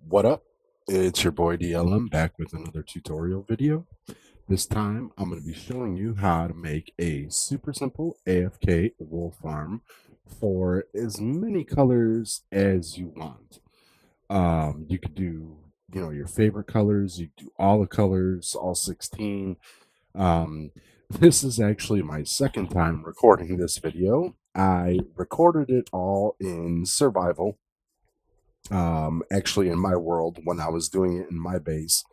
What up? It's your boy DLM back with another tutorial video. This time I'm going to be showing you how to make a super simple AFK wool farm for as many colors as you want. You could do, your favorite colors. You could do all the colors, all 16. Um, this is actually my second time recording this video. I recorded it all in survival, actually in my world when I was doing it in my base.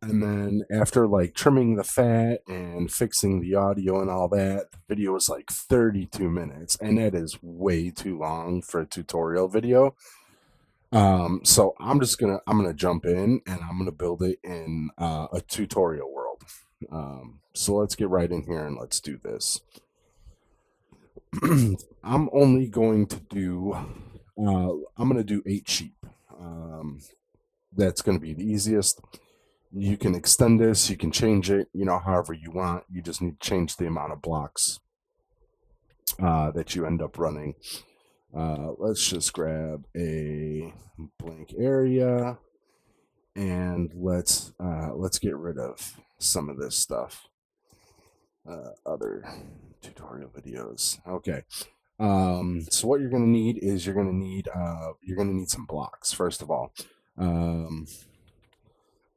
And then after like trimming the fat and fixing the audio and all that, the video was like 32 minutes, and that is way too long for a tutorial video. So I'm gonna jump in and I'm gonna build it in a tutorial world. So let's get right in here and let's do this. I'm only going to do I'm gonna do 8 sheep. That's going to be the easiest. You can extend this, you can change it, however you want. You just need to change the amount of blocks that you end up running. Let's just grab a blank area and let's get rid of some of this stuff. Other tutorial videos. Okay. So what you're going to need is you're going to need some blocks first of all.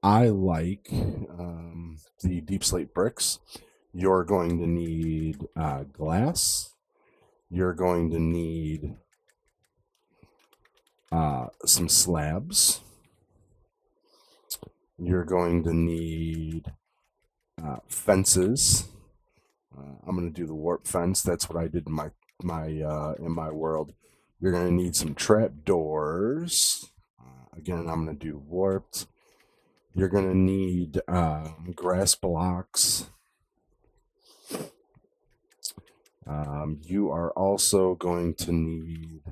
I like the deep slate bricks. You're going to need glass. You're going to need some slabs. You're going to need fences. I'm going to do the warp fence. That's what I did in my world. You're going to need some trap doors. Again, I'm going to do warped. You're going to need grass blocks. You are also going to need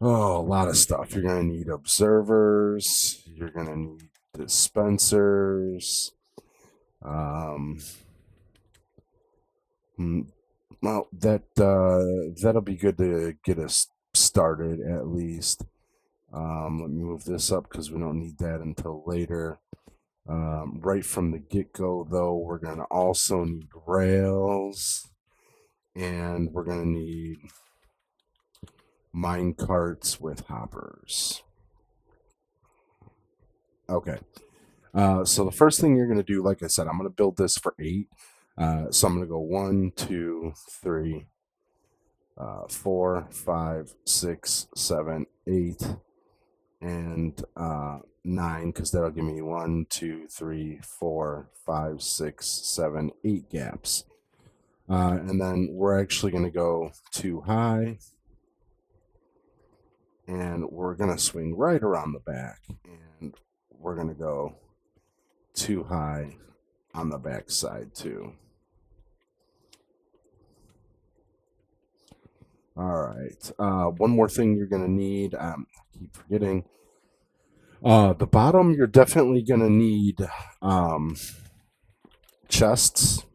a lot of stuff. You're going to need observers. You're going to need dispensers. Well, that'll be good to get us started at least. Let me move this up because we don't need that until later. Right from the get-go, though, we're going to also need rails, and we're going to need mine carts with hoppers. Okay. So the first thing you're going to do, like I said, I'm going to build this for 8. So I'm going to go 1, 2, 3, 4, 5, 6, 7, 8, and 9, because that'll give me 1, 2, 3, 4, 5, 6, 7, 8 gaps. And then we're actually going to go 2 high, and we're going to swing right around the back, and we're going to go 2 high on the back side too. All right. One more thing you're going to need, I keep forgetting. The bottom, you're definitely going to need chests.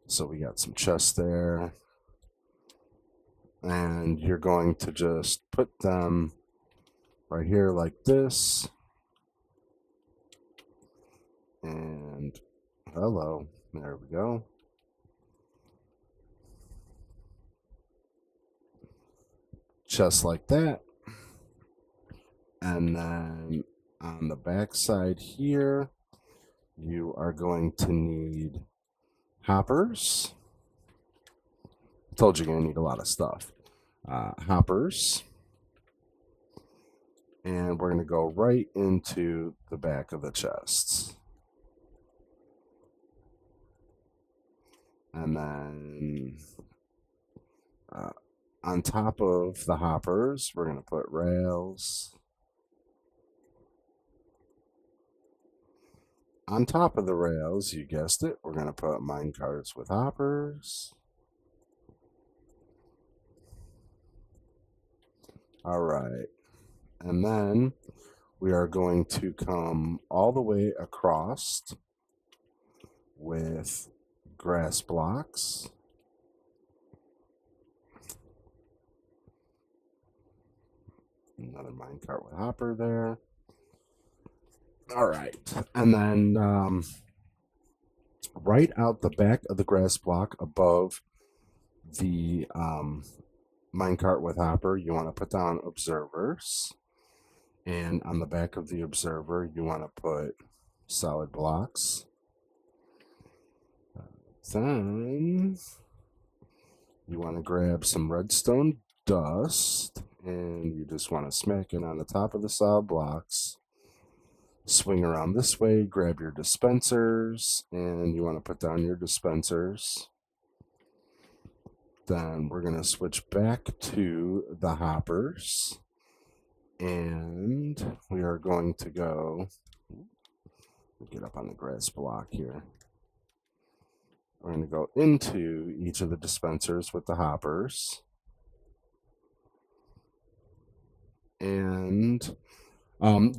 So we got some chests there. And you're going to just put them right here like this. And hello, there we go. Just like that. And then on the back side here, you are going to need hoppers. I told you you're going to need a lot of stuff. Hoppers. And we're going to go right into the back of the chests. And then on top of the hoppers, we're going to put rails. On top of the rails, you guessed it, we're going to put mine carts with hoppers. All right. And then we are going to come all the way across with grass blocks. Another minecart with hopper there. All right, and then right out the back of the grass block above the minecart with hopper, you want to put down observers. And on the back of the observer, you want to put solid blocks. Then you want to grab some redstone dust, and you just want to smack it on the top of the solid blocks. Swing around this way, grab your dispensers, and you want to put down your dispensers. Then we're going to switch back to the hoppers, and we are going to go, get up on the grass block here. We're going to go into each of the dispensers with the hoppers. And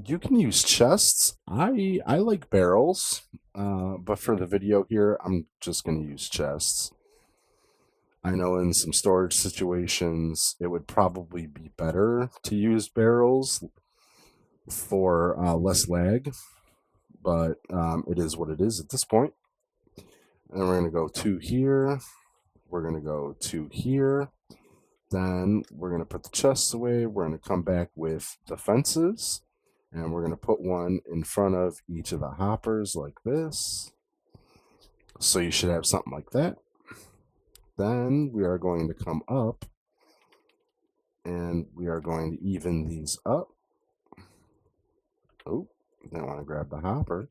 you can use chests. I like barrels, but for the video here, I'm just going to use chests. I know in some storage situations, it would probably be better to use barrels for less lag, but it is what it is at this point. And we're going to go to here. We're going to go to here. Then we're going to put the chests away. We're going to come back with the fences. And we're going to put one in front of each of the hoppers like this. So you should have something like that. Then we are going to come up. And we are going to even these up. Oh, I want to grab the hopper.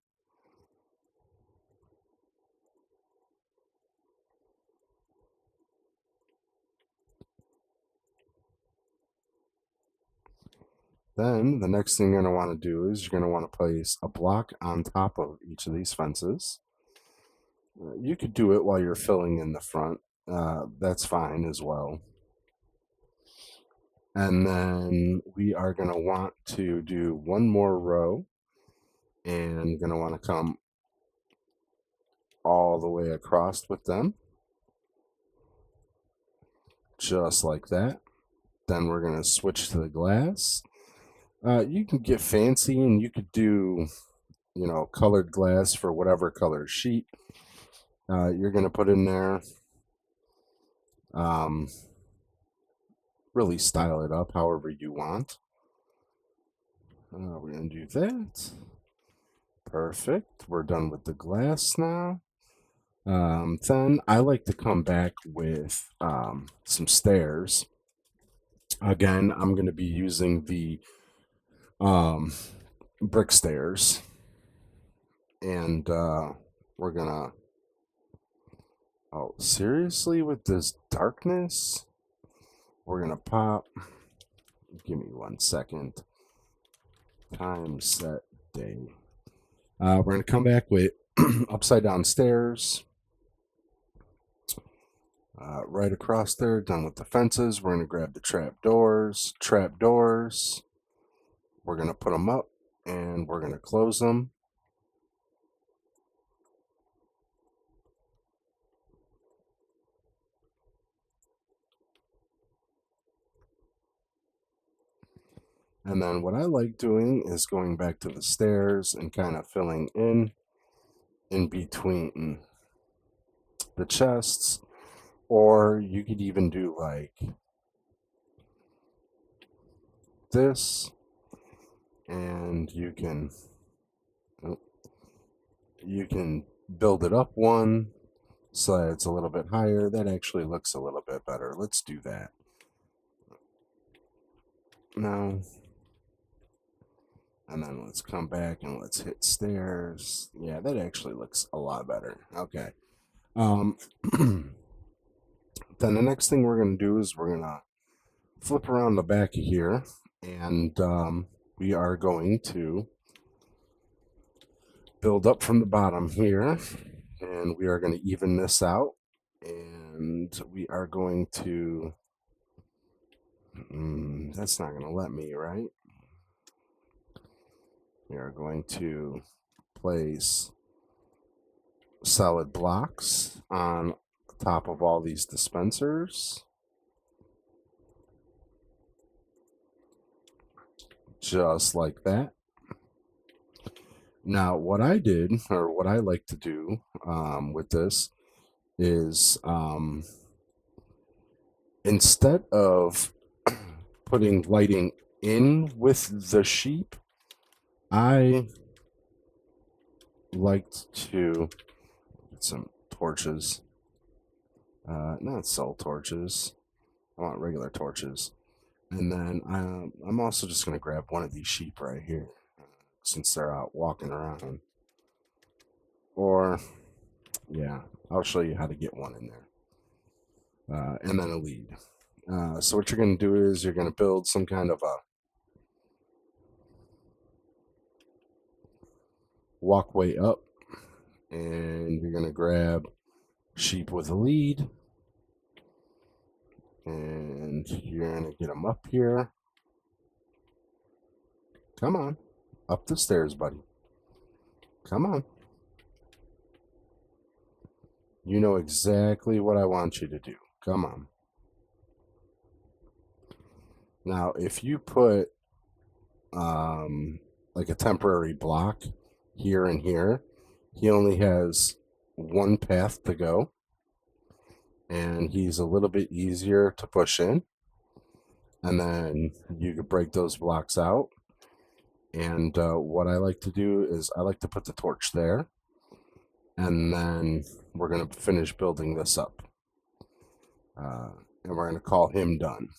Then the next thing you're going to want to do is you're going to want to place a block on top of each of these fences. You could do it while you're filling in the front. That's fine as well. And then we are going to want to do one more row, and going to want to come all the way across with them. Just like that. Then we're going to switch to the glass. You can get fancy and you could do, colored glass for whatever color sheet you're going to put in there. Really style it up however you want. We're going to do that. Perfect. We're done with the glass now. Then I like to come back with some stairs. Again, I'm going to be using the brick stairs, and we're gonna, oh seriously, with this darkness, we're gonna pop, give me 1 second, time set day. We're gonna come back with upside down stairs right across there. Done with the fences. We're gonna grab the trap doors. We're gonna put them up, and we're gonna close them. And then what I like doing is going back to the stairs and kind of filling in between the chests. Or you could even do like this, and you can build it up one so that it's a little bit higher. That actually looks a little bit better. Let's do that. Now, and then let's come back and let's hit stairs. Yeah, that actually looks a lot better. Okay. Then the next thing we're going to do is we're going to flip around the back of here, and we are going to build up from the bottom here, and we are going to even this out, and we are going to, that's not going to let me, right? We are going to place solid blocks on top of all these dispensers. just like that. Now, what I did, or what I like to do with this is instead of putting lighting in with the sheep, I liked to get some torches. Not soul torches. I want regular torches. And then I'm also just going to grab one of these sheep right here, since they're out walking around. Or, yeah, I'll show you how to get one in there. And then a lead. So what you're going to do is you're going to build some kind of a walkway up. And you're going to grab sheep with a lead. And you're going to get them up here. Come on. Up the stairs, buddy. Come on. You know exactly what I want you to do. Come on. Now, if you put like a temporary block here and here, he only has one path to go. And he's a little bit easier to push in. And then you could break those blocks out. And what I like to do is I like to put the torch there. And then we're going to finish building this up. And we're going to call him done.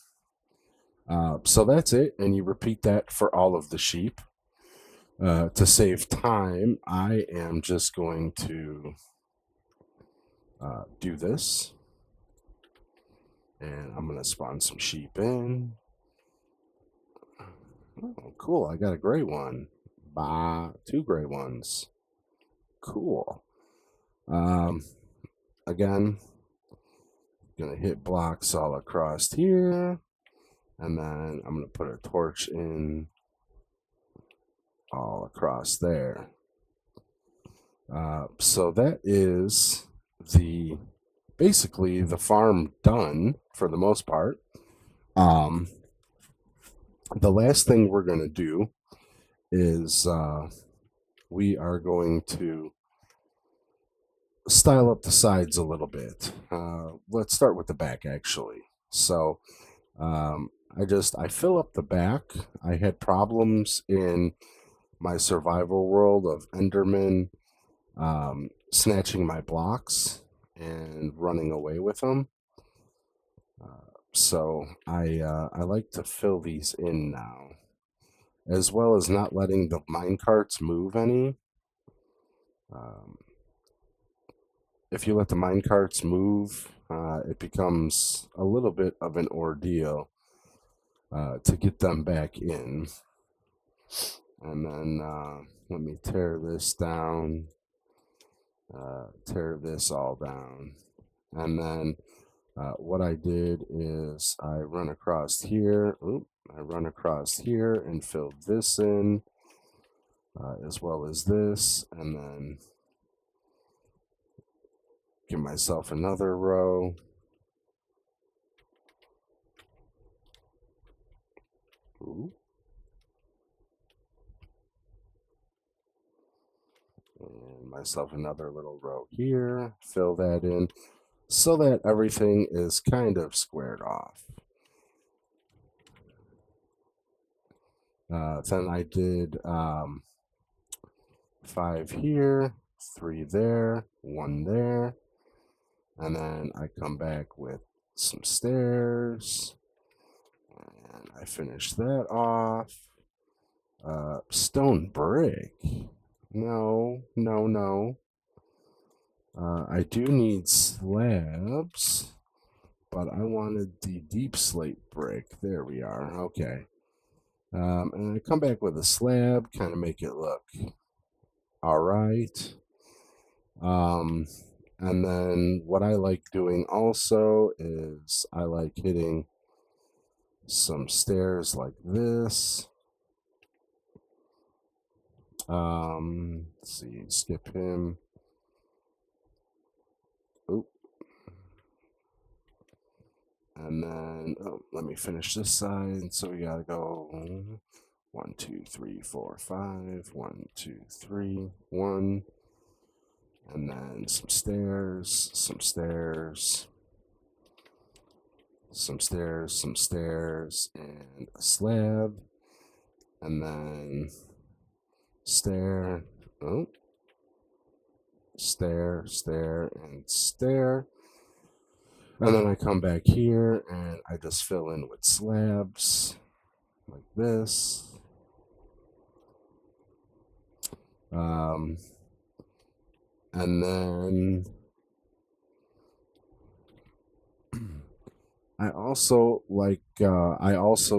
So that's it. And you repeat that for all of the sheep. To save time, I am just going to do this. And I'm going to spawn some sheep in. Oh, cool. I got a gray one. Bah, 2 gray ones. Cool. Again, gonna hit blocks all across here. And then I'm gonna put a torch in all across there. So that is basically the farm done for the most part. The last thing we're going to do is we are going to style up the sides a little bit. Let's start with the back, actually. So I fill up the back. I had problems in my survival world of Enderman snatching my blocks and running away with them. So I like to fill these in now, as well as not letting the minecarts move any. If you let the minecarts move, it becomes a little bit of an ordeal to get them back in. And then let me tear this down, tear this all down. And then what I did is I run across here. I run across here and filled this in, as well as this, and then give myself another row. Ooh. And myself another little row here. Fill that in so that everything is kind of squared off. Then I did 5 here, 3 there, 1 there. And then I come back with some stairs. And I finish that off. Stone brick. No. I do need slabs, but I wanted the deep slate brick. There we are. Okay. And I come back with a slab, kind of make it look all right. And then what I like doing also is I like hitting some stairs like this. Let's see, skip him. Oop. And then, let me finish this side. So we gotta go 1, 2, 3, 4, 5. 1, 2, 3, 1. And then some stairs, some stairs, some stairs, some stairs, and a slab. And then stair, oh, stair, stair, and stair. And then I come back here and I just fill in with slabs like this. And then I also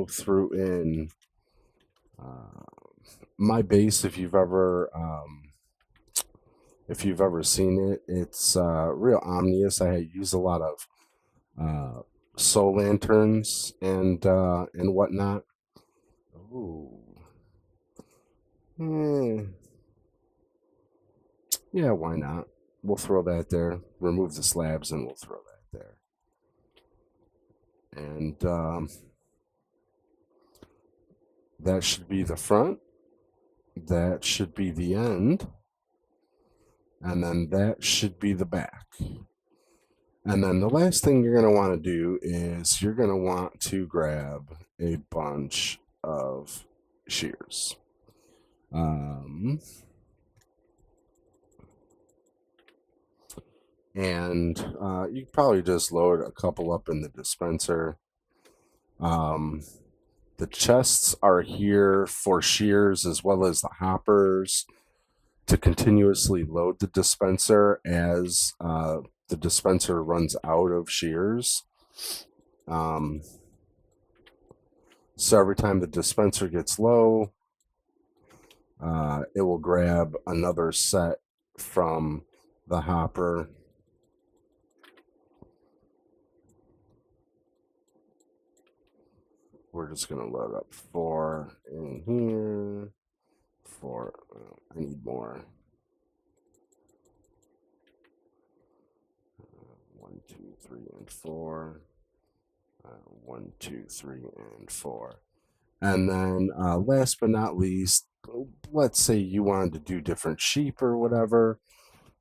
threw in my base. If you've ever seen it, it's real ominous. I use a lot of soul lanterns and whatnot. Ooh. Yeah, why not? We'll throw that there. Remove the slabs and we'll throw that there. And that should be the front. That should be the end. And then that should be the back. And then the last thing you're going to want to do is you're going to want to grab a bunch of shears. And you probably just load a couple up in the dispenser. The chests are here for shears as well as the hoppers to continuously load the dispenser as the dispenser runs out of shears. So every time the dispenser gets low, it will grab another set from the hopper. We're just going to load up 4 in here. 4. I need more. 1, 2, 3, and 4. 1, 2, 3, and 4. And then last but not least, let's say you wanted to do different sheep or whatever.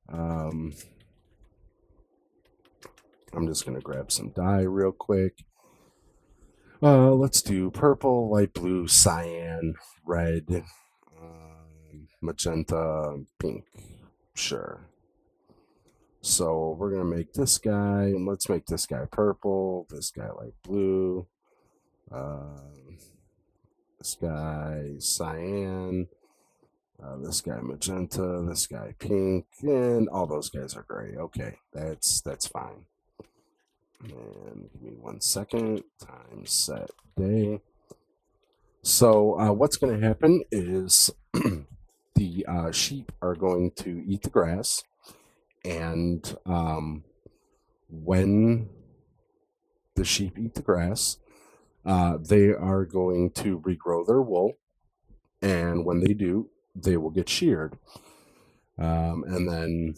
I'm just going to grab some dye real quick. Let's do purple, light blue, cyan, red, magenta, pink. Sure. So we're going to make this guy, and let's make this guy purple, this guy light blue, this guy cyan, this guy magenta, this guy pink, and all those guys are gray. Okay, that's fine. And give me 1 second. Time set day. So what's going to happen is the sheep are going to eat the grass, and when the sheep eat the grass, they are going to regrow their wool, and when they do, they will get sheared, and then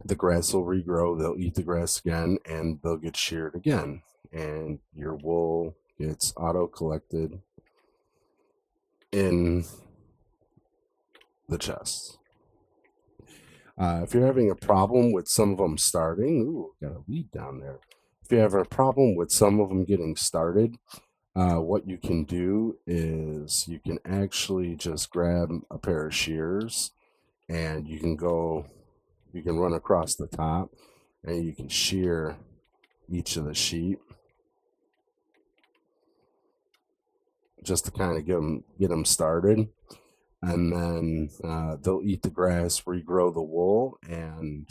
the grass will regrow, they'll eat the grass again, and they'll get sheared again, and your wool gets auto-collected in the chest. If you're having a problem with some of them starting, ooh, got a weed down there. If you have a problem with some of them getting started, what you can do is you can actually just grab a pair of shears, and you can run across the top, and you can shear each of the sheep just to kind of get them started, and then they'll eat the grass, regrow the wool, and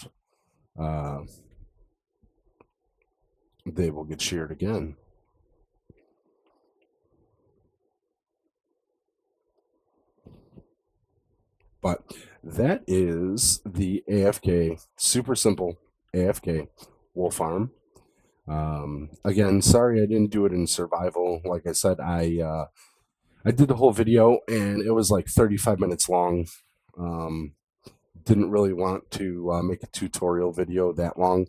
they will get sheared again. But that is the AFK, super simple AFK wool farm. Again, sorry I didn't do it in survival. Like I said, I did the whole video and it was like 35 minutes long. Didn't really want to make a tutorial video that long.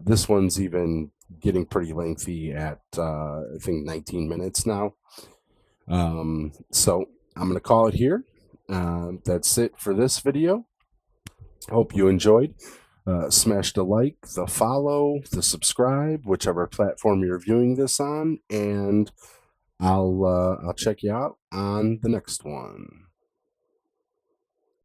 This one's even getting pretty lengthy at I think 19 minutes now. So I'm going to call it here. That's it for this video. Hope you enjoyed. Smash the like, the follow, the subscribe, whichever platform you're viewing this on, and I'll check you out on the next one.